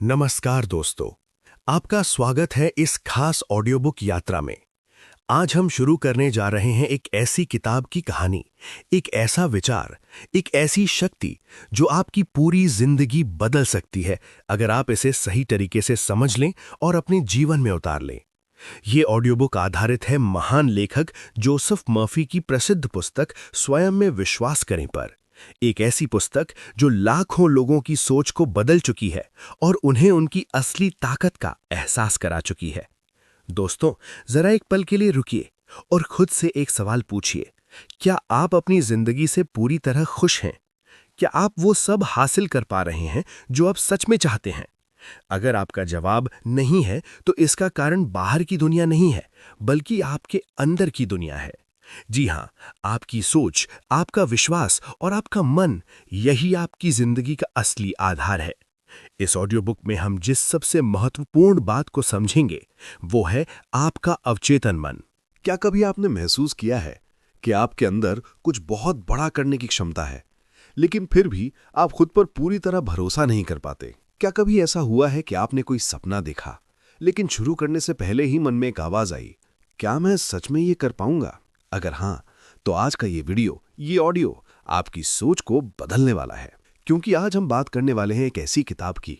नमस्कार दोस्तों, आपका स्वागत है इस खास ऑडियो बुक यात्रा में। आज हम शुरू करने जा रहे हैं एक ऐसी किताब की कहानी, एक ऐसा विचार, एक ऐसी शक्ति जो आपकी पूरी जिंदगी बदल सकती है अगर आप इसे सही तरीके से समझ लें और अपने जीवन में उतार लें। ये ऑडियो बुक आधारित है महान लेखक जोसेफ मर्फी की प्रसिद्ध पुस्तक स्वयं में विश्वास करें पर। एक ऐसी पुस्तक जो लाखों लोगों की सोच को बदल चुकी है और उन्हें उनकी असली ताकत का एहसास करा चुकी है। दोस्तों, जरा एक पल के लिए रुकिए और खुद से एक सवाल पूछिए, क्या आप अपनी जिंदगी से पूरी तरह खुश हैं? क्या आप वो सब हासिल कर पा रहे हैं जो आप सच में चाहते हैं? अगर आपका जवाब नहीं है, तो इसका कारण बाहर की दुनिया नहीं है, बल्कि आपके अंदर की दुनिया है। जी हाँ, आपकी सोच, आपका विश्वास और आपका मन, यही आपकी जिंदगी का असली आधार है। इस ऑडियो बुक में हम जिस सबसे महत्वपूर्ण बात को समझेंगे, वो है आपका अवचेतन मन। क्या कभी आपने महसूस किया है कि आपके अंदर कुछ बहुत बड़ा करने की क्षमता है, लेकिन फिर भी आप खुद पर पूरी तरह भरोसा नहीं कर पाते? क्या कभी ऐसा हुआ है कि आपने कोई सपना देखा, लेकिन शुरू करने से पहले ही मन में एक आवाज आई, क्या मैं सच में ये कर पाऊंगा? अगर हाँ, तो आज का ये ऑडियो आपकी सोच को बदलने वाला है, क्योंकि आज हम बात करने वाले हैं एक ऐसी किताब की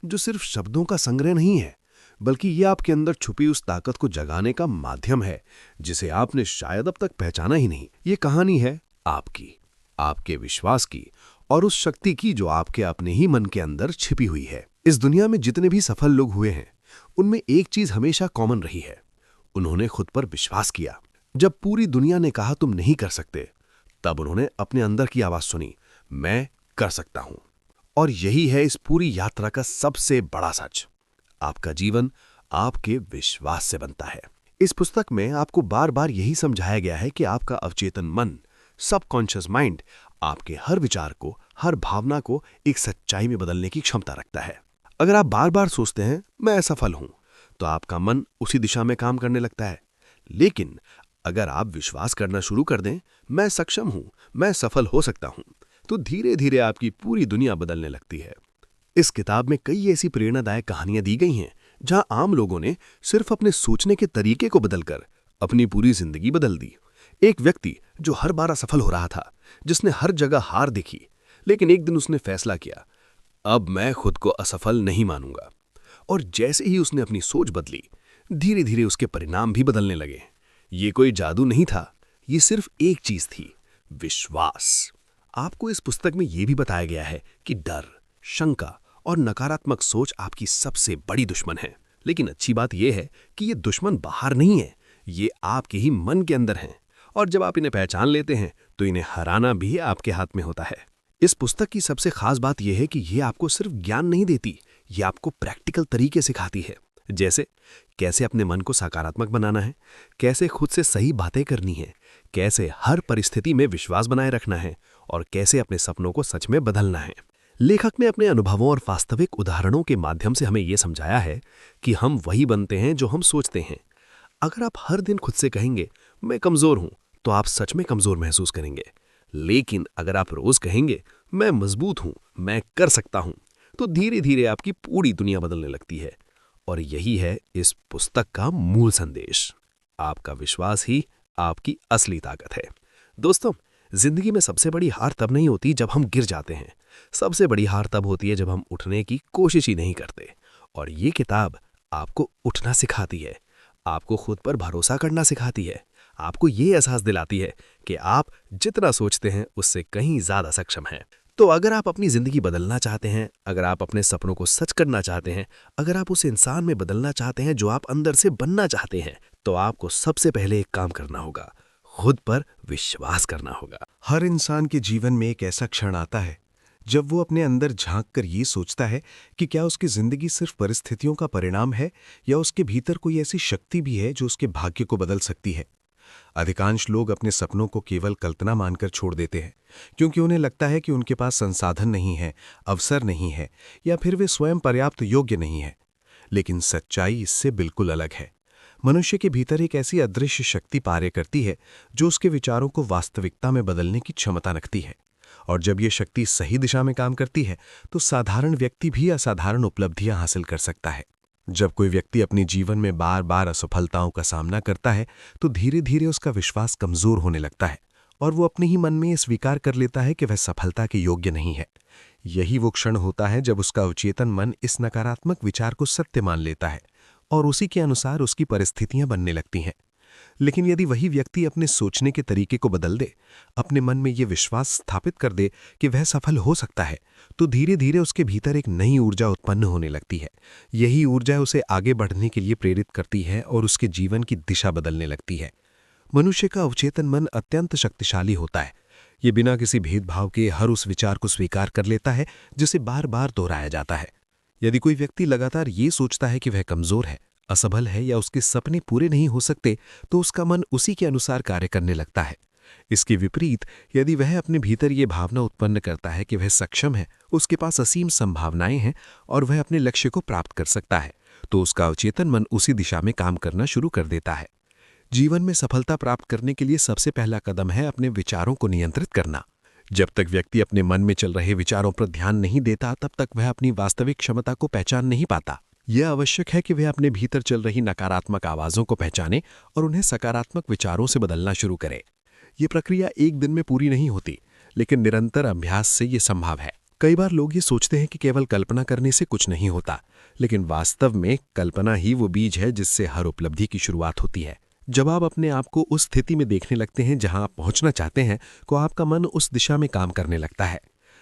जो सिर्फ शब्दों का संग्रह नहीं है, बल्कि ये आपके अंदर छुपी उस ताकत को जगाने का माध्यम है जिसे आपने शायद अब तक पहचाना ही नहीं। ये कहानी है आपकी, आपके विश्वास की और उस शक्ति की जो आपके अपने ही मन के अंदर छिपी हुई है। इस दुनिया में जितने भी सफल लोग हुए हैं, उनमें एक चीज हमेशा कॉमन रही है, उन्होंने खुद पर विश्वास किया। जब पूरी दुनिया ने कहा तुम नहीं कर सकते, तब उन्होंने अपने अंदर की आवाज सुनी, मैं कर सकता हूं। और यही है इस पूरी यात्रा का सबसे बड़ा सच। आपका जीवन आपके विश्वास से बनता है। इस पुस्तक में आपको बार बार यही समझाया गया है कि आपका अवचेतन मन, सबकॉन्शियस माइंड, आपके हर विचार को, हर भावना को एक सच्चाई में बदलने की क्षमता रखता है। अगर आप बार बार सोचते हैं मैं असफल हूं, तो आपका मन उसी दिशा में काम करने लगता है। लेकिन अगर आप विश्वास करना शुरू कर दें, मैं सक्षम हूं, मैं सफल हो सकता हूं, तो धीरे धीरे आपकी पूरी दुनिया बदलने लगती है। इस किताब में कई ऐसी प्रेरणादायक कहानियां दी गई हैं जहां आम लोगों ने सिर्फ अपने सोचने के तरीके को बदलकर अपनी पूरी जिंदगी बदल दी। एक व्यक्ति जो हर बार असफल हो रहा था, जिसने हर जगह हार देखी, लेकिन एक दिन उसने फैसला किया, अब मैं खुद को असफल नहीं मानूंगा। और जैसे ही उसने अपनी सोच बदली, धीरे धीरे उसके परिणाम भी बदलने लगे। ये कोई जादू नहीं था, ये सिर्फ एक चीज थी, विश्वास। आपको इस पुस्तक में यह भी बताया गया है कि डर, शंका और नकारात्मक सोच आपकी सबसे बड़ी दुश्मन है। लेकिन अच्छी बात यह है कि ये दुश्मन बाहर नहीं है, ये आपके ही मन के अंदर हैं। और जब आप इन्हें पहचान लेते हैं, तो इन्हें हराना भी आपके हाथ में होता है। इस पुस्तक की सबसे खास बात यह है कि यह आपको सिर्फ ज्ञान नहीं देती, ये आपको प्रैक्टिकल तरीके सिखाती है। जैसे कैसे अपने मन को सकारात्मक बनाना है, कैसे खुद से सही बातें करनी है, कैसे हर परिस्थिति में विश्वास बनाए रखना है और कैसे अपने सपनों को सच में बदलना है। लेखक ने अपने अनुभवों और वास्तविक उदाहरणों के माध्यम से हमें यह समझाया है कि हम वही बनते हैं जो हम सोचते हैं। अगर आप हर दिन खुद से कहेंगे मैं कमजोर हूं, तो आप सच में कमजोर महसूस करेंगे। लेकिन अगर आप रोज कहेंगे मैं मजबूत हूं, मैं कर सकता हूं, तो धीरे धीरे आपकी पूरी दुनिया बदलने लगती है। और यही है इस पुस्तक का मूल संदेश। आपका विश्वास ही आपकी असली ताकत है। दोस्तों, जिंदगी में सबसे बड़ी हार तब नहीं होती जब हम गिर जाते हैं, सबसे बड़ी हार तब होती है जब हम उठने की कोशिश ही नहीं करते। और ये किताब आपको उठना सिखाती है, आपको खुद पर भरोसा करना सिखाती है, आपको ये एहसास दिलाती है कि आप जितना सोचते हैं उससे कहीं ज्यादा सक्षम हैं। तो अगर आप अपनी जिंदगी बदलना चाहते हैं, अगर आप अपने सपनों को सच करना चाहते हैं, अगर आप उस इंसान में बदलना चाहते हैं जो आप अंदर से बनना चाहते हैं, तो आपको सबसे पहले एक काम करना होगा, खुद पर विश्वास करना होगा। हर इंसान के जीवन में एक ऐसा क्षण आता है जब वो अपने अंदर झांक कर ये सोचता है कि क्या उसकी जिंदगी सिर्फ परिस्थितियों का परिणाम है या उसके भीतर कोई ऐसी शक्ति भी है जो उसके भाग्य को बदल सकती है। अधिकांश लोग अपने सपनों को केवल कल्पना मानकर छोड़ देते हैं, क्योंकि उन्हें लगता है कि उनके पास संसाधन नहीं है, अवसर नहीं है, या फिर वे स्वयं पर्याप्त योग्य नहीं है। लेकिन सच्चाई इससे बिल्कुल अलग है। मनुष्य के भीतर एक ऐसी अदृश्य शक्ति कार्य करती है जो उसके विचारों को वास्तविकता में बदलने की क्षमता रखती है। और जब ये शक्ति सही दिशा में काम करती है तो साधारण व्यक्ति भी असाधारण उपलब्धियां हासिल कर सकता है। जब कोई व्यक्ति अपने जीवन में बार बार असफलताओं का सामना करता है तो धीरे धीरे उसका विश्वास कमजोर होने लगता है और वो अपने ही मन में ये स्वीकार कर लेता है कि वह सफलता के योग्य नहीं है। यही वो क्षण होता है जब उसका अवचेतन मन इस नकारात्मक विचार को सत्य मान लेता है और उसी के अनुसार उसकी परिस्थितियां बनने लगती हैं। लेकिन यदि वही व्यक्ति अपने सोचने के तरीके को बदल दे, अपने मन में ये विश्वास स्थापित कर दे कि वह सफल हो सकता है, तो धीरे धीरे उसके भीतर एक नई ऊर्जा उत्पन्न होने लगती है। यही ऊर्जा उसे आगे बढ़ने के लिए प्रेरित करती है और उसके जीवन की दिशा बदलने लगती है। मनुष्य का अवचेतन मन अत्यंत शक्तिशाली होता है। ये बिना किसी भेदभाव के हर उस विचार को स्वीकार कर लेता है जिसे बार बार दोहराया जाता है। यदि कोई व्यक्ति लगातार ये सोचता है कि वह कमजोर है, असफल है या उसके सपने पूरे नहीं हो सकते, तो उसका मन उसी के अनुसार कार्य करने लगता है। इसके विपरीत यदि वह अपने भीतर ये भावना उत्पन्न करता है कि वह सक्षम है, उसके पास असीम संभावनाएं हैं और वह अपने लक्ष्य को प्राप्त कर सकता है, तो उसका अवचेतन मन उसी दिशा में काम करना शुरू कर देता है। जीवन में सफलता प्राप्त करने के लिए सबसे पहला कदम है अपने विचारों को नियंत्रित करना। जब तक व्यक्ति अपने मन में चल रहे विचारों पर ध्यान नहीं देता, तब तक वह अपनी वास्तविक क्षमता को पहचान नहीं पाता। यह आवश्यक है कि वह अपने भीतर चल रही नकारात्मक आवाज़ों को पहचाने और उन्हें सकारात्मक विचारों से बदलना शुरू करे। ये प्रक्रिया एक दिन में पूरी नहीं होती, लेकिन निरंतर अभ्यास से ये संभव है। कई बार लोग ये सोचते हैं कि केवल कल्पना करने से कुछ नहीं होता, लेकिन वास्तव में कल्पना ही वो बीज है जिससे हर उपलब्धि की शुरुआत होती है। जब आप अपने आप को उस स्थिति में देखने लगते हैं जहां आप पहुंचना चाहते हैं, तो आपका मन उस दिशा में काम करने लगता है।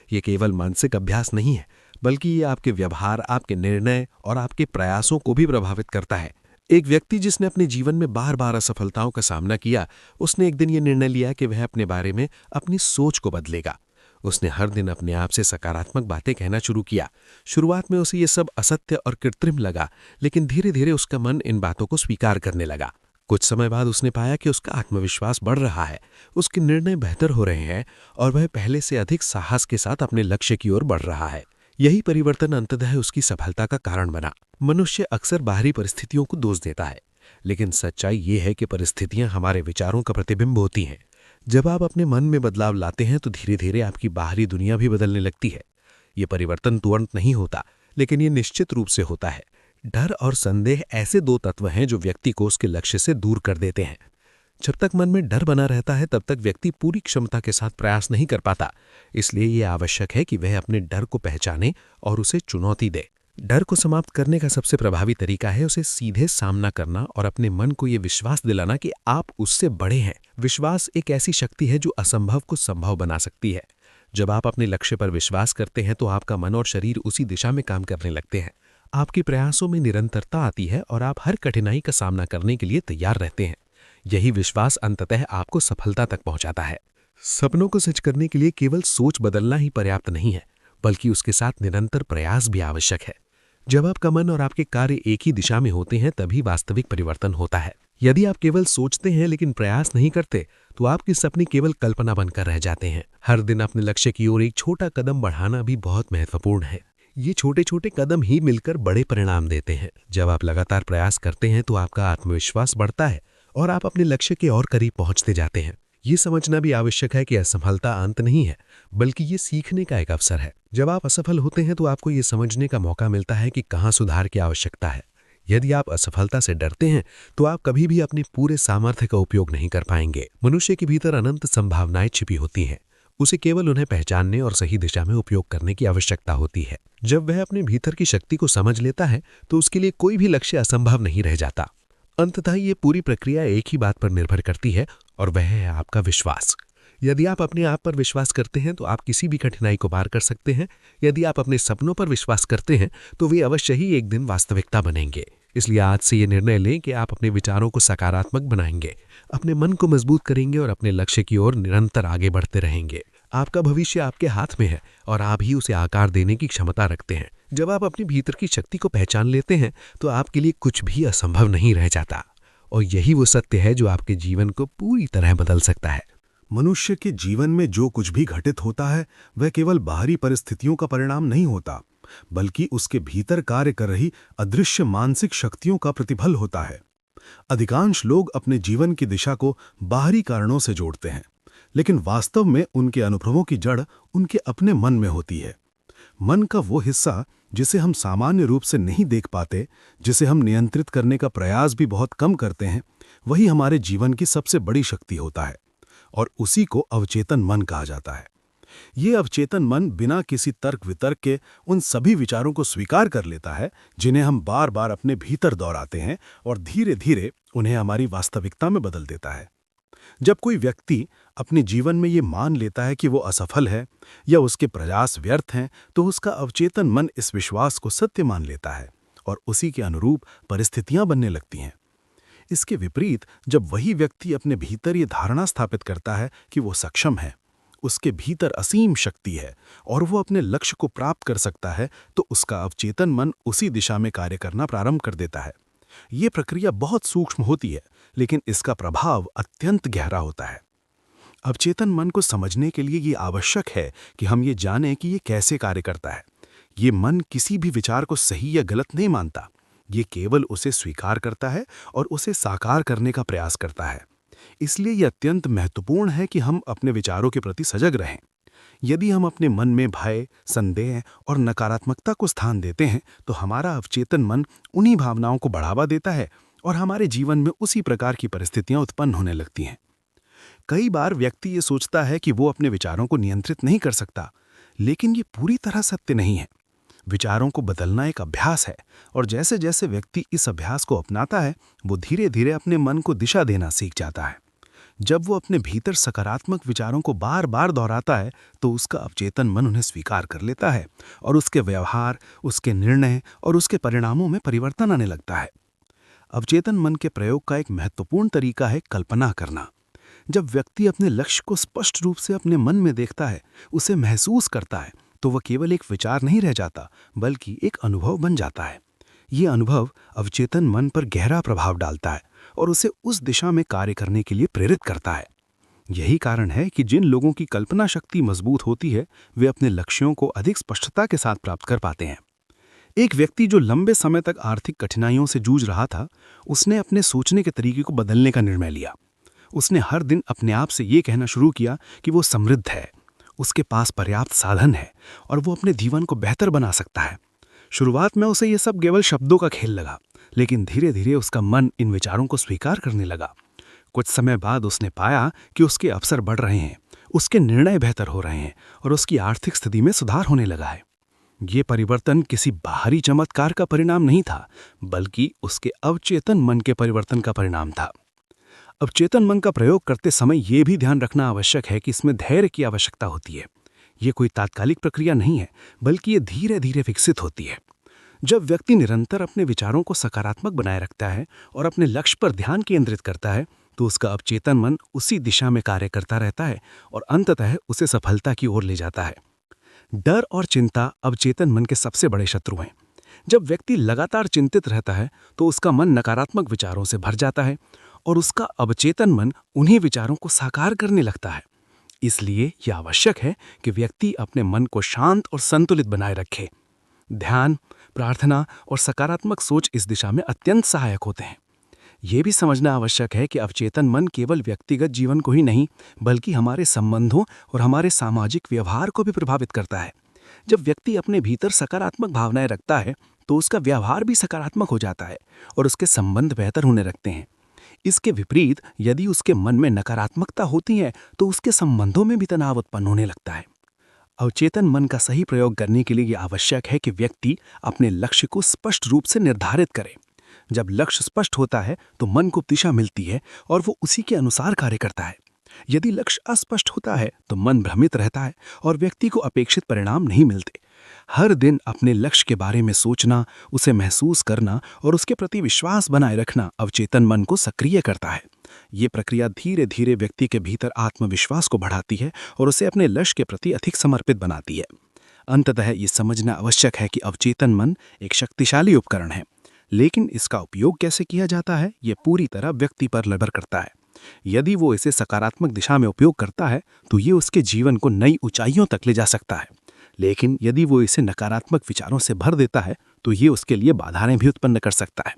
ये केवल मानसिक अभ्यास नहीं है, बल्कि ये आपके व्यवहार, आपके निर्णय और आपके प्रयासों को भी प्रभावित करता है। एक व्यक्ति जिसने अपने जीवन में बार बार असफलताओं का सामना किया, उसने एक दिन ये निर्णय लिया कि वह अपने बारे में अपनी सोच को बदलेगा। उसने हर दिन अपने आप से सकारात्मक बातें कहना शुरू किया। शुरुआत में उसे ये सब असत्य और कृत्रिम लगा, लेकिन धीरे धीरे उसका मन इन बातों को स्वीकार करने लगा। कुछ समय बाद उसने पाया कि उसका आत्मविश्वास बढ़ रहा है, उसके निर्णय बेहतर हो रहे हैं और वह पहले से अधिक साहस के साथ अपने लक्ष्य की ओर बढ़ रहा है। यही परिवर्तन अंततः उसकी सफलता का कारण बना। मनुष्य अक्सर बाहरी परिस्थितियों को दोष देता है, लेकिन सच्चाई ये है कि परिस्थितियां हमारे विचारों का प्रतिबिंब होती हैं। जब आप अपने मन में बदलाव लाते हैं तो धीरे धीरे आपकी बाहरी दुनिया भी बदलने लगती है। ये परिवर्तन तुरंत नहीं होता, लेकिन ये निश्चित रूप से होता है। डर और संदेह ऐसे दो तत्व हैं जो व्यक्ति को उसके लक्ष्य से दूर कर देते हैं। जब तक मन में डर बना रहता है, तब तक व्यक्ति पूरी क्षमता के साथ प्रयास नहीं कर पाता। इसलिए यह आवश्यक है कि वह अपने डर को पहचाने और उसे चुनौती दे। डर को समाप्त करने का सबसे प्रभावी तरीका है उसे सीधे सामना करना और अपने मन को यह विश्वास दिलाना कि आप उससे बड़े हैं। विश्वास एक ऐसी शक्ति है जो असंभव को संभव बना सकती है। जब आप अपने लक्ष्य पर विश्वास करते हैं तो आपका मन और शरीर उसी दिशा में काम करने लगते हैं। आपके प्रयासों में निरंतरता आती है और आप हर कठिनाई का सामना करने के लिए तैयार रहते हैं। यही विश्वास अंततः आपको सफलता तक पहुंचाता है। सपनों को सच करने के लिए केवल सोच बदलना ही पर्याप्त नहीं है, बल्कि उसके साथ निरंतर प्रयास भी आवश्यक है। जब आपका मन और आपके कार्य एक ही दिशा में होते हैं, तभी वास्तविक परिवर्तन होता है। यदि आप केवल सोचते हैं लेकिन प्रयास नहीं करते, तो आपके सपने केवल कल्पना बनकर रह जाते हैं। हर दिन अपने लक्ष्य की ओर एक छोटा कदम बढ़ाना भी बहुत महत्वपूर्ण है। ये छोटे छोटे कदम ही मिलकर बड़े परिणाम देते हैं। जब आप लगातार प्रयास करते हैं तो आपका आत्मविश्वास बढ़ता है और आप अपने लक्ष्य के और करीब पहुंचते जाते हैं। ये समझना भी आवश्यक है कि असफलता अंत नहीं है, बल्कि ये सीखने का एक अवसर है। जब आप असफल होते हैं तो आपको ये समझने का मौका मिलता है कि कहाँ सुधार की आवश्यकता है। यदि आप असफलता से डरते हैं तो आप कभी भी अपने पूरे सामर्थ्य का उपयोग नहीं कर पाएंगे। मनुष्य के भीतर अनंत संभावनाएं छिपी होती हैं। उसे केवल उन्हें पहचानने और सही दिशा में उपयोग करने की आवश्यकता होती है। जब वह अपने भीतर की शक्ति को समझ लेता है तो उसके लिए कोई भी लक्ष्य असंभव नहीं रह जाता। अंततः ये पूरी प्रक्रिया एक ही बात पर निर्भर करती है और वह है आपका विश्वास। यदि आप अपने आप पर विश्वास करते हैं तो आप किसी भी कठिनाई को पार कर सकते हैं। यदि आप अपने सपनों पर विश्वास करते हैं तो वे अवश्य ही एक दिन वास्तविकता बनेंगे। इसलिए आज से ये निर्णय लें कि आप अपने विचारों को सकारात्मक बनाएंगे, अपने मन को मजबूत करेंगे और अपने लक्ष्य की ओर निरंतर आगे बढ़ते रहेंगे। आपका भविष्य आपके हाथ में है और आप ही उसे आकार देने की क्षमता रखते हैं। जब आप अपने भीतर की शक्ति को पहचान लेते हैं तो आपके लिए कुछ भी असंभव नहीं रह जाता, और यही वो सत्य है जो आपके जीवन को पूरी तरह बदल सकता है। मनुष्य के जीवन में जो कुछ भी घटित होता है वह केवल बाहरी परिस्थितियों का परिणाम नहीं होता, बल्कि उसके भीतर कार्य कर रही अदृश्य मानसिक शक्तियों का प्रतिफल होता है। अधिकांश लोग अपने जीवन की दिशा को बाहरी कारणों से जोड़ते हैं, लेकिन वास्तव में उनके अनुभवों की जड़ उनके अपने मन में होती है। मन का वो हिस्सा जिसे हम सामान्य रूप से नहीं देख पाते, जिसे हम नियंत्रित करने का प्रयास भी बहुत कम करते हैं, वही हमारे जीवन की सबसे बड़ी शक्ति होता है और उसी को अवचेतन मन कहा जाता है। ये अवचेतन मन बिना किसी तर्क वितर्क के उन सभी विचारों को स्वीकार कर लेता है जिन्हें हम बार बार अपने भीतर दोहराते हैं और धीरे धीरे उन्हें हमारी वास्तविकता में बदल देता है। जब कोई व्यक्ति अपने जीवन में ये मान लेता है कि वो असफल है या उसके प्रयास व्यर्थ हैं, तो उसका अवचेतन मन इस विश्वास को सत्य मान लेता है और उसी के अनुरूप परिस्थितियां बनने लगती हैं। इसके विपरीत जब वही व्यक्ति अपने भीतर ये धारणा स्थापित करता है कि वो सक्षम है, उसके भीतर असीम शक्ति है और वो अपने लक्ष्य को प्राप्त कर सकता है, तो उसका अवचेतन मन उसी दिशा में कार्य करना प्रारंभ कर देता है। ये प्रक्रिया बहुत सूक्ष्म होती है, लेकिन इसका प्रभाव अत्यंत गहरा होता है। अवचेतन मन को समझने के लिए ये आवश्यक है कि हम ये जानें कि ये कैसे कार्य करता है। ये मन किसी भी विचार को सही या गलत नहीं मानता, ये केवल उसे स्वीकार करता है और उसे साकार करने का प्रयास करता है। इसलिए यह अत्यंत महत्वपूर्ण है कि हम अपने विचारों के प्रति सजग रहें। यदि हम अपने मन में भय, संदेह और नकारात्मकता को स्थान देते हैं, तो हमारा अवचेतन मन उन्हीं भावनाओं को बढ़ावा देता है और हमारे जीवन में उसी प्रकार की परिस्थितियां उत्पन्न होने लगती हैं। कई बार व्यक्ति ये सोचता है कि वो अपने विचारों को नियंत्रित नहीं कर सकता, लेकिन ये पूरी तरह सत्य नहीं है। विचारों को बदलना एक अभ्यास है और जैसे जैसे व्यक्ति इस अभ्यास को अपनाता है, वो धीरे धीरे अपने मन को दिशा देना सीख जाता है। जब वो अपने भीतर सकारात्मक विचारों को बार बार दोहराता है, तो उसका अवचेतन मन उन्हें स्वीकार कर लेता है और उसके व्यवहार, उसके निर्णय और उसके परिणामों में परिवर्तन आने लगता है। अवचेतन मन के प्रयोग का एक महत्वपूर्ण तरीका है कल्पना करना। जब व्यक्ति अपने लक्ष्य को स्पष्ट रूप से अपने मन में देखता है, उसे महसूस करता है, तो वह केवल एक विचार नहीं रह जाता, बल्कि एक अनुभव बन जाता है। ये अनुभव अवचेतन मन पर गहरा प्रभाव डालता है और उसे उस दिशा में कार्य करने के लिए प्रेरित करता है। यही कारण है कि जिन लोगों की कल्पना शक्ति मजबूत होती है, वे अपने लक्ष्यों को अधिक स्पष्टता के साथ प्राप्त कर पाते हैं। एक व्यक्ति जो लंबे समय तक आर्थिक कठिनाइयों से जूझ रहा था, उसने अपने सोचने के तरीके को बदलने का निर्णय लिया। उसने हर दिन अपने आप से ये कहना शुरू किया कि वो समृद्ध है, उसके पास पर्याप्त साधन है और वो अपने जीवन को बेहतर बना सकता है। शुरुआत में उसे ये सब केवल शब्दों का खेल लगा, लेकिन धीरे धीरे उसका मन इन विचारों को स्वीकार करने लगा। कुछ समय बाद उसने पाया कि उसके अवसर बढ़ रहे हैं, उसके निर्णय बेहतर हो रहे हैं और उसकी आर्थिक स्थिति में सुधार होने लगा है। ये परिवर्तन किसी बाहरी चमत्कार का परिणाम नहीं था, बल्कि उसके अवचेतन मन के परिवर्तन का परिणाम था। अवचेतन मन का प्रयोग करते समय ये भी ध्यान रखना आवश्यक है कि इसमें धैर्य की आवश्यकता होती है। ये कोई तात्कालिक प्रक्रिया नहीं है, बल्कि ये धीरे धीरे विकसित होती है। जब व्यक्ति निरंतर अपने विचारों को सकारात्मक बनाए रखता है और अपने लक्ष्य पर ध्यान केंद्रित करता है, तो उसका अवचेतन मन उसी दिशा में कार्य करता रहता है और अंततः उसे सफलता की ओर ले जाता है। डर और चिंता अवचेतन मन के सबसे बड़े शत्रु हैं। जब व्यक्ति लगातार चिंतित रहता है, तो उसका मन नकारात्मक विचारों से भर जाता है और उसका अवचेतन मन उन्हीं विचारों को साकार करने लगता है। इसलिए यह आवश्यक है कि व्यक्ति अपने मन को शांत और संतुलित बनाए रखे। ध्यान, प्रार्थना और सकारात्मक सोच इस दिशा में अत्यंत सहायक होते हैं। यह भी समझना आवश्यक है कि अवचेतन मन केवल व्यक्तिगत जीवन को ही नहीं, बल्कि हमारे संबंधों और हमारे सामाजिक व्यवहार को भी प्रभावित करता है। जब व्यक्ति अपने भीतर सकारात्मक भावनाएं रखता है, तो उसका व्यवहार भी सकारात्मक हो जाता है और उसके संबंध बेहतर होने लगते हैं। इसके विपरीत यदि उसके मन में नकारात्मकता होती है, तो उसके संबंधों में भी तनाव उत्पन्न होने लगता है। अवचेतन मन का सही प्रयोग करने के लिए यह आवश्यक है कि व्यक्ति अपने लक्ष्य को स्पष्ट रूप से निर्धारित करे। जब लक्ष्य स्पष्ट होता है, तो मन को दिशा मिलती है और वो उसी के अनुसार कार्य करता है। यदि लक्ष्य अस्पष्ट होता है, तो मन भ्रमित रहता है और व्यक्ति को अपेक्षित परिणाम नहीं मिलते। हर दिन अपने लक्ष्य के बारे में सोचना, उसे महसूस करना और उसके प्रति विश्वास बनाए रखना अवचेतन मन को सक्रिय करता है। ये प्रक्रिया धीरे धीरे व्यक्ति के भीतर आत्मविश्वास को बढ़ाती है और उसे अपने लक्ष्य के प्रति अधिक समर्पित बनाती है। अंततः ये समझना आवश्यक है कि अवचेतन मन एक शक्तिशाली उपकरण है, लेकिन इसका उपयोग कैसे किया जाता है, ये पूरी तरह व्यक्ति पर निर्भर करता है। यदि वो इसे सकारात्मक दिशा में उपयोग करता है, तो ये उसके जीवन को नई ऊंचाइयों तक ले जा सकता है। लेकिन यदि वो इसे नकारात्मक विचारों से भर देता है, तो ये उसके लिए बाधाएं भी उत्पन्न कर सकता है।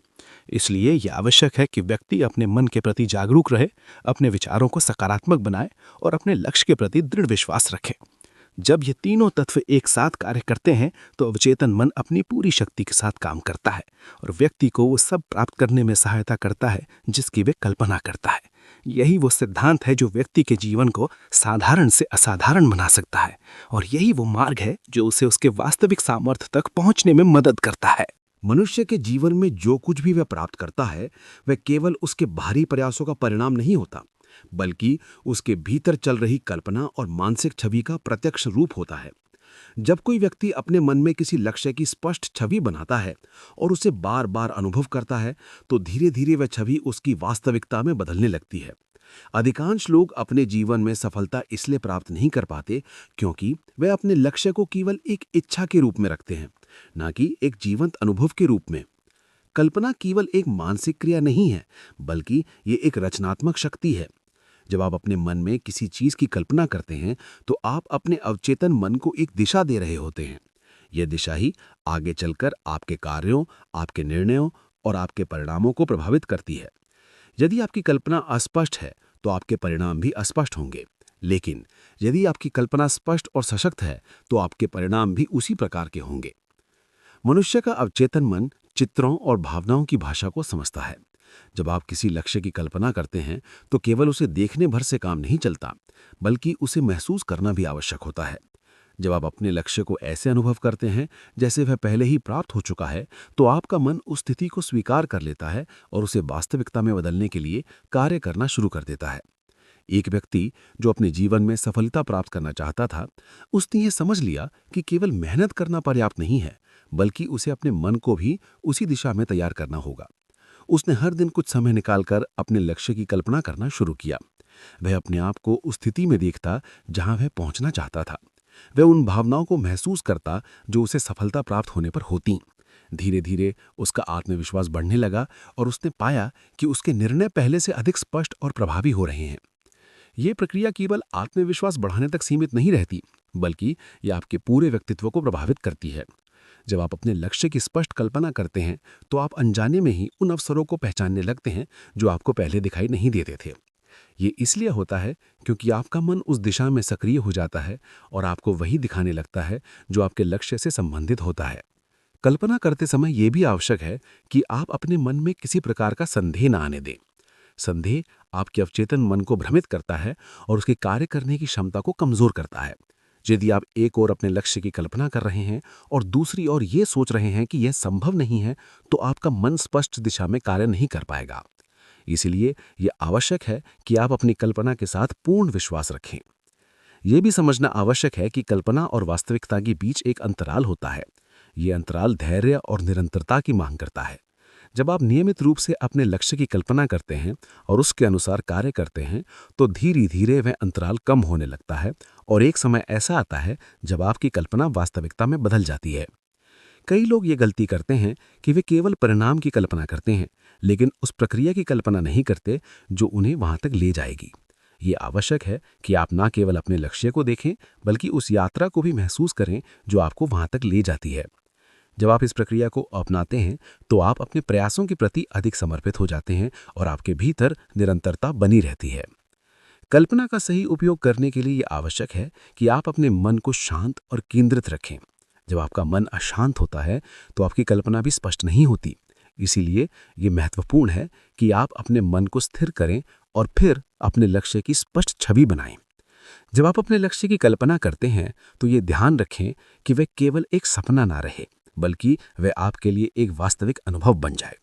इसलिए यह आवश्यक है कि व्यक्ति अपने मन के प्रति जागरूक रहे, अपने विचारों को सकारात्मक बनाए और अपने लक्ष्य के प्रति दृढ़ विश्वास रखे। जब ये तीनों तत्व एक साथ कार्य करते हैं तो अवचेतन मन अपनी पूरी शक्ति के साथ काम करता है और व्यक्ति को वो सब प्राप्त करने में सहायता करता है जिसकी वे कल्पना करता है। यही वो सिद्धांत है जो व्यक्ति के जीवन को साधारण से असाधारण बना सकता है और यही वो मार्ग है जो उसे उसके वास्तविक सामर्थ्य तक पहुंचने में मदद करता है। मनुष्य के जीवन में जो कुछ भी वह प्राप्त करता है वह केवल उसके बाहरी प्रयासों का परिणाम नहीं होता, बल्कि उसके भीतर चल रही कल्पना और मानसिक छवि का प्रत्यक्ष रूप होता है। जब कोई व्यक्ति अपने मन में किसी लक्ष्य की स्पष्ट छवि बनाता है और उसे बार बार अनुभव करता है तो धीरे धीरे वह छवि उसकी वास्तविकता में बदलने लगती है। अधिकांश लोग अपने जीवन में सफलता इसलिए प्राप्त नहीं कर पाते क्योंकि वे अपने लक्ष्य को केवल एक इच्छा के रूप में रखते हैं, न कि एक जीवंत अनुभव के रूप में। कल्पना केवल एक मानसिक क्रिया नहीं है, बल्कि ये एक रचनात्मक शक्ति है। जब आप अपने मन में किसी चीज की कल्पना करते हैं तो आप अपने अवचेतन मन को एक दिशा दे रहे होते हैं। यह दिशा ही आगे चलकर आपके कार्यों, आपके निर्णयों और आपके परिणामों को प्रभावित करती है। यदि आपकी कल्पना अस्पष्ट है तो आपके परिणाम भी अस्पष्ट होंगे, लेकिन यदि आपकी कल्पना स्पष्ट और सशक्त है तो आपके परिणाम भी उसी प्रकार के होंगे। मनुष्य का अवचेतन मन चित्रों और भावनाओं की भाषा को समझता है। जब आप किसी लक्ष्य की कल्पना करते हैं तो केवल उसे देखने भर से काम नहीं चलता, बल्कि उसे महसूस करना भी आवश्यक होता है। जब आप अपने लक्ष्य को ऐसे अनुभव करते हैं जैसे वह पहले ही प्राप्त हो चुका है, तो आपका मन उस स्थिति को स्वीकार कर लेता है और उसे वास्तविकता में बदलने के लिए कार्य करना शुरू कर देता है। एक व्यक्ति जो अपने जीवन में सफलता प्राप्त करना चाहता था, उसने ये समझ लिया कि केवल मेहनत करना पर्याप्त नहीं है, बल्कि उसे अपने मन को भी उसी दिशा में तैयार करना होगा। उसने हर दिन कुछ समय निकालकर अपने लक्ष्य की कल्पना करना शुरू किया। वह अपने आप को उस स्थिति में देखता जहां वह पहुंचना चाहता था। वह उन भावनाओं को महसूस करता जो उसे सफलता प्राप्त होने पर होती। धीरे धीरे उसका आत्मविश्वास बढ़ने लगा और उसने पाया कि उसके निर्णय पहले से अधिक स्पष्ट और प्रभावी हो रहे हैं। ये प्रक्रिया केवल आत्मविश्वास बढ़ाने तक सीमित नहीं रहती, बल्कि ये आपके पूरे व्यक्तित्व को प्रभावित करती है। जब आप अपने लक्ष्य की स्पष्ट कल्पना करते हैं तो आप अनजाने में ही उन अवसरों को पहचानने लगते हैं जो आपको पहले दिखाई नहीं देते थे। ये इसलिए होता है क्योंकि आपका मन उस दिशा में सक्रिय हो जाता है और आपको वही दिखाने लगता है जो आपके लक्ष्य से संबंधित होता है। कल्पना करते समय यह भी आवश्यक है कि आप अपने मन में किसी प्रकार का संदेह न आने दें। संदेह आपके अवचेतन मन को भ्रमित करता है और उसके कार्य करने की क्षमता को कमजोर करता है। यदि आप एक ओर अपने लक्ष्य की कल्पना कर रहे हैं और दूसरी ओर ये सोच रहे हैं कि यह संभव नहीं है, तो आपका मन स्पष्ट दिशा में कार्य नहीं कर पाएगा। इसलिए यह आवश्यक है कि आप अपनी कल्पना के साथ पूर्ण विश्वास रखें। यह भी समझना आवश्यक है कि कल्पना और वास्तविकता के बीच एक अंतराल होता है। ये अंतराल धैर्य और निरंतरता की मांग करता है। जब आप नियमित रूप से अपने लक्ष्य की कल्पना करते हैं और उसके अनुसार कार्य करते हैं तो धीरे धीरे वह अंतराल कम होने लगता है और एक समय ऐसा आता है जब आपकी कल्पना वास्तविकता में बदल जाती है। कई लोग ये गलती करते हैं कि वे केवल परिणाम की कल्पना करते हैं, लेकिन उस प्रक्रिया की कल्पना नहीं करते जो उन्हें वहां तक ले जाएगी। ये आवश्यक है कि आप न केवल अपने लक्ष्य को देखें, बल्कि उस यात्रा को भी महसूस करें जो आपको वहां तक ले जाती है। जब आप इस प्रक्रिया को अपनाते हैं तो आप अपने प्रयासों के प्रति अधिक समर्पित हो जाते हैं और आपके भीतर निरंतरता बनी रहती है। कल्पना का सही उपयोग करने के लिए यह आवश्यक है कि आप अपने मन को शांत और केंद्रित रखें। जब आपका मन अशांत होता है तो आपकी कल्पना भी स्पष्ट नहीं होती। इसीलिए ये महत्वपूर्ण है कि आप अपने मन को स्थिर करें और फिर अपने लक्ष्य की स्पष्ट छवि बनाएं। जब आप अपने लक्ष्य की कल्पना करते हैं तो ये ध्यान रखें कि वह केवल एक सपना ना रहे, बल्कि वह आपके लिए एक वास्तविक अनुभव बन जाए।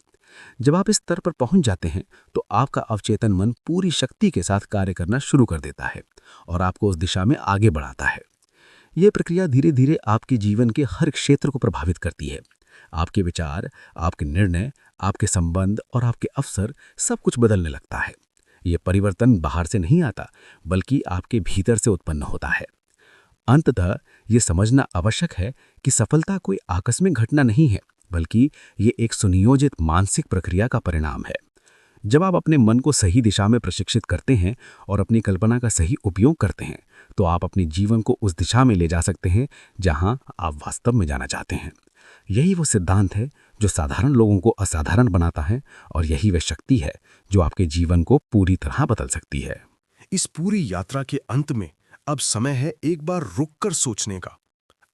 जब आप इस स्तर पर पहुंच जाते हैं तो आपका अवचेतन मन पूरी शक्ति के साथ कार्य करना शुरू कर देता है और आपको उस दिशा में आगे बढ़ाता है। यह प्रक्रिया धीरे धीरे आपके जीवन के हर क्षेत्र को प्रभावित करती है। आपके विचार, आपके निर्णय, आपके संबंध और आपके अवसर सब कुछ बदलने लगता है। यह परिवर्तन बाहर से नहीं आता, बल्कि आपके भीतर से उत्पन्न होता है। अंततः ये समझना आवश्यक है कि सफलता कोई आकस्मिक घटना नहीं है, बल्कि ये एक सुनियोजित मानसिक प्रक्रिया का परिणाम है। जब आप अपने मन को सही दिशा में प्रशिक्षित करते हैं और अपनी कल्पना का सही उपयोग करते हैं तो आप अपने जीवन को उस दिशा में ले जा सकते हैं जहां आप वास्तव में जाना चाहते हैं। यही वो सिद्धांत है जो साधारण लोगों को असाधारण बनाता है, और यही वह शक्ति है जो आपके जीवन को पूरी तरह बदल सकती है। इस पूरी यात्रा के अंत में अब समय है एक बार रुककर सोचने का।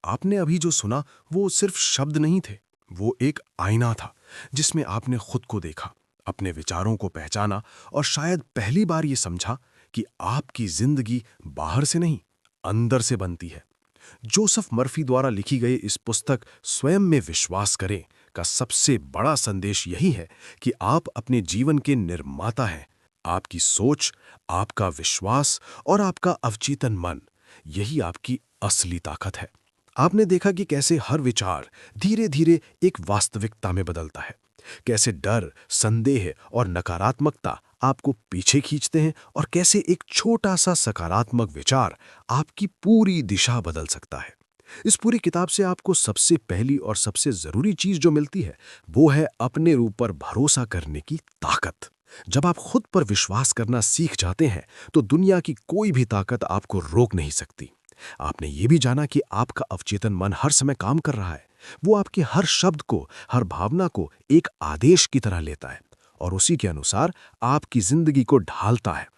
आपने अभी जो सुना वो सिर्फ शब्द नहीं थे, वो एक आईना था जिसमें आपने खुद को देखा, अपने विचारों को पहचाना और शायद पहली बार ये समझा कि आपकी जिंदगी बाहर से नहीं, अंदर से बनती है। जोसेफ मर्फी द्वारा लिखी गई इस पुस्तक स्वयं में विश्वास करें का सबसे बड़ा संदेश यही है कि आप अपने जीवन के निर्माता हैं। आपकी सोच, आपका विश्वास और आपका अवचेतन मन, यही आपकी असली ताकत है। आपने देखा कि कैसे हर विचार धीरे धीरे एक वास्तविकता में बदलता है, कैसे डर, संदेह और नकारात्मकता आपको पीछे खींचते हैं और कैसे एक छोटा सा सकारात्मक विचार आपकी पूरी दिशा बदल सकता है। इस पूरी किताब से आपको सबसे पहली और सबसे जरूरी चीज जो मिलती है वो है अपने ऊपर भरोसा करने की ताकत। जब आप खुद पर विश्वास करना सीख जाते हैं तो दुनिया की कोई भी ताकत आपको रोक नहीं सकती। आपने ये भी जाना कि आपका अवचेतन मन हर समय काम कर रहा है। वो आपके हर शब्द को, हर भावना को एक आदेश की तरह लेता है और उसी के अनुसार आपकी जिंदगी को ढालता है।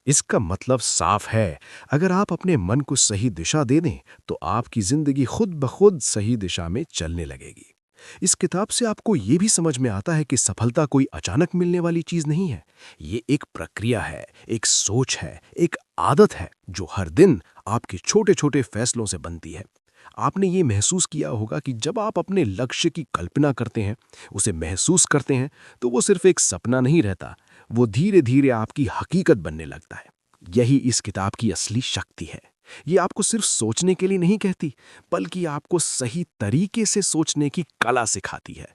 इसका मतलब साफ है, अगर आप अपने मन को सही दिशा दे दें तो आपकी जिंदगी खुद ब खुद सही दिशा में चलने लगेगी। इस किताब से आपको ये भी समझ में आता है कि सफलता कोई अचानक मिलने वाली चीज नहीं है। ये एक प्रक्रिया है, एक सोच है, एक आदत है जो हर दिन आपके छोटे छोटे फैसलों से बनती है। आपने ये महसूस किया होगा कि जब आप अपने लक्ष्य की कल्पना करते हैं, उसे महसूस करते हैं, तो वो सिर्फ एक सपना नहीं रहता, वो धीरे धीरे आपकी हकीकत बनने लगता है। यही इस किताब की असली शक्ति है। ये आपको सिर्फ सोचने के लिए नहीं कहती, बल्कि आपको सही तरीके से सोचने की कला सिखाती है।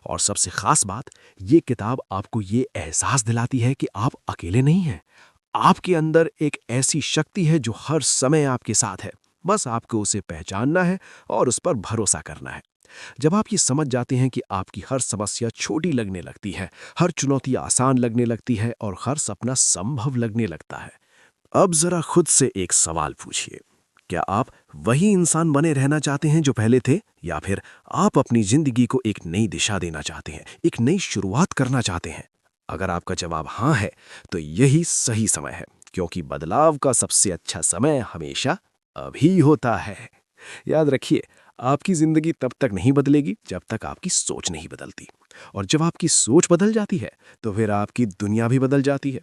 और सबसे खास बात, ये किताब आपको ये एहसास दिलाती है कि आप अकेले नहीं हैं। आपके अंदर एक ऐसी शक्ति है जो हर समय आपके साथ है, बस आपको उसे पहचानना है और उस पर भरोसा करना है। जब आप ये समझ जाते हैं कि आपकी हर समस्या छोटी लगने लगती है, हर चुनौती आसान लगने लगती है और हर सपना संभव लगने लगता है, अब जरा खुद से एक सवाल पूछिए, क्या आप वही इंसान बने रहना चाहते हैं जो पहले थे, या फिर आप अपनी जिंदगी को एक नई दिशा देना चाहते हैं, एक नई शुरुआत करना चाहते हैं? अगर आपका जवाब हाँ है तो यही सही समय है, क्योंकि बदलाव का सबसे अच्छा समय हमेशा अभी होता है। याद रखिए, आपकी जिंदगी तब तक नहीं बदलेगी जब तक आपकी सोच नहीं बदलती, और जब आपकी सोच बदल जाती है तो फिर आपकी दुनिया भी बदल जाती है।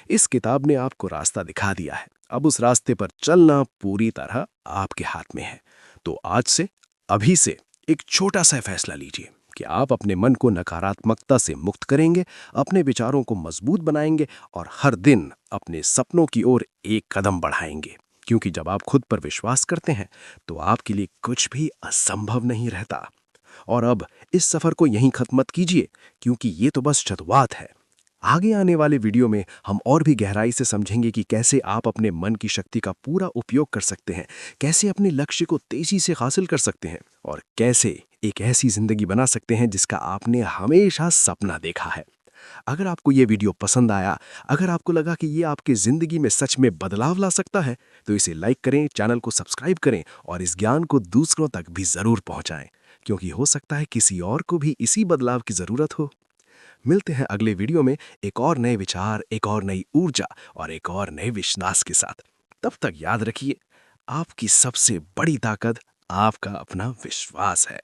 इस किताब ने आपको रास्ता दिखा दिया है, अब उस रास्ते पर चलना पूरी तरह आपके हाथ में है। तो आज से, अभी से एक छोटा सा फैसला लीजिए कि आप अपने मन को नकारात्मकता से मुक्त करेंगे, अपने विचारों को मजबूत बनाएंगे और हर दिन अपने सपनों की ओर एक कदम बढ़ाएंगे। क्योंकि जब आप खुद पर विश्वास करते हैं तो आपके लिए कुछ भी असंभव नहीं रहता। और अब इस सफर को यहीं खत्म मत कीजिए, क्योंकि ये तो बस शुरुआत है। आगे आने वाले वीडियो में हम और भी गहराई से समझेंगे कि कैसे आप अपने मन की शक्ति का पूरा उपयोग कर सकते हैं, कैसे अपने लक्ष्य को तेजी से हासिल कर सकते हैं और कैसे एक ऐसी जिंदगी बना सकते हैं जिसका आपने हमेशा सपना देखा है। अगर आपको ये वीडियो पसंद आया, अगर आपको लगा कि ये आपकी जिंदगी में सच में बदलाव ला सकता है, तो इसे लाइक करें, चैनल को सब्सक्राइब करें और इस ज्ञान को दूसरों तक भी जरूर पहुंचाएं, क्योंकि हो सकता है किसी और को भी इसी बदलाव की जरूरत हो। मिलते हैं अगले वीडियो में एक और नए विचार, एक और नई ऊर्जा और एक और नए विश्वास के साथ। तब तक याद रखिए, आपकी सबसे बड़ी ताकत आपका अपना विश्वास है।